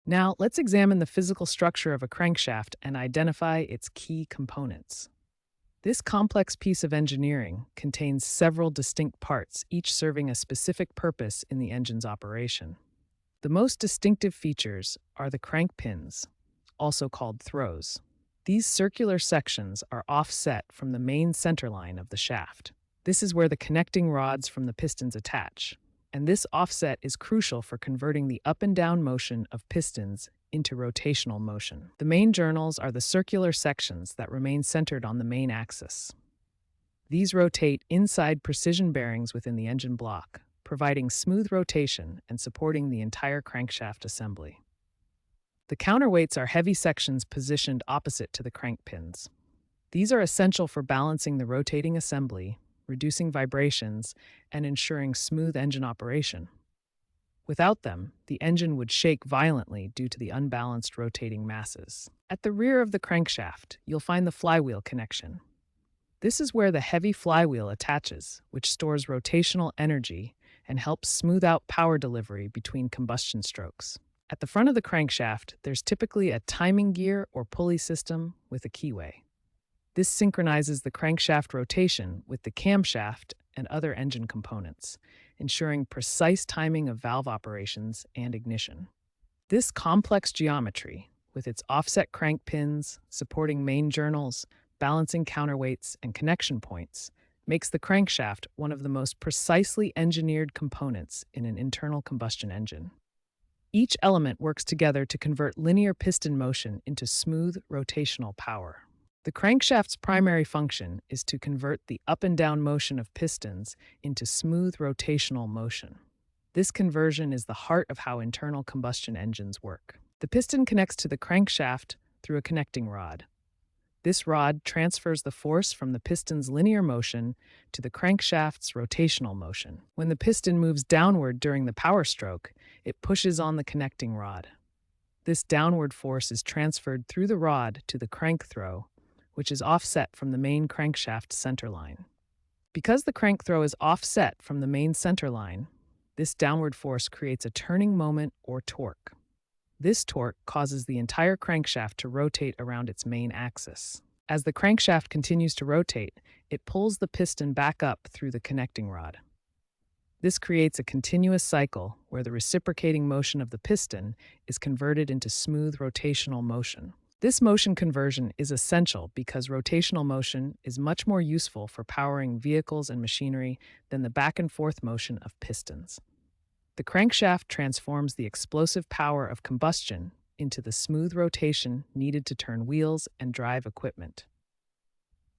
Now, let's examine the physical structure of a crankshaft and identify its key components. This complex piece of engineering contains several distinct parts, each serving a specific purpose in the engine's operation. The most distinctive features are the crank pins, also called throws. These circular sections are offset from the main center line of the shaft. This is where the connecting rods from the pistons attach, and this offset is crucial for converting the up and down motion of pistons into rotational motion. The main journals are the circular sections that remain centered on the main axis. These rotate inside precision bearings within the engine block, providing smooth rotation and supporting the entire crankshaft assembly. The counterweights are heavy sections positioned opposite to the crank pins. These are essential for balancing the rotating assembly, reducing vibrations, and ensuring smooth engine operation. Without them, the engine would shake violently due to the unbalanced rotating masses. At the rear of the crankshaft, you'll find the flywheel connection. This is where the heavy flywheel attaches, which stores rotational energy and helps smooth out power delivery between combustion strokes. At the front of the crankshaft, there's typically a timing gear or pulley system with a keyway. This synchronizes the crankshaft rotation with the camshaft and other engine components, ensuring precise timing of valve operations and ignition. This complex geometry, with its offset crank pins, supporting main journals, balancing counterweights, and connection points, makes the crankshaft one of the most precisely engineered components in an internal combustion engine. Each element works together to convert linear piston motion into smooth rotational power. The crankshaft's primary function is to convert the up and down motion of pistons into smooth rotational motion. This conversion is the heart of how internal combustion engines work. The piston connects to the crankshaft through a connecting rod. This rod transfers the force from the piston's linear motion to the crankshaft's rotational motion. When the piston moves downward during the power stroke, it pushes on the connecting rod. This downward force is transferred through the rod to the crank throw, which is offset from the main crankshaft center line. Because the crank throw is offset from the main center line, this downward force creates a turning moment or torque. This torque causes the entire crankshaft to rotate around its main axis. As the crankshaft continues to rotate, it pulls the piston back up through the connecting rod. This creates a continuous cycle where the reciprocating motion of the piston is converted into smooth rotational motion. This motion conversion is essential because rotational motion is much more useful for powering vehicles and machinery than the back and forth motion of pistons. The crankshaft transforms the explosive power of combustion into the smooth rotation needed to turn wheels and drive equipment.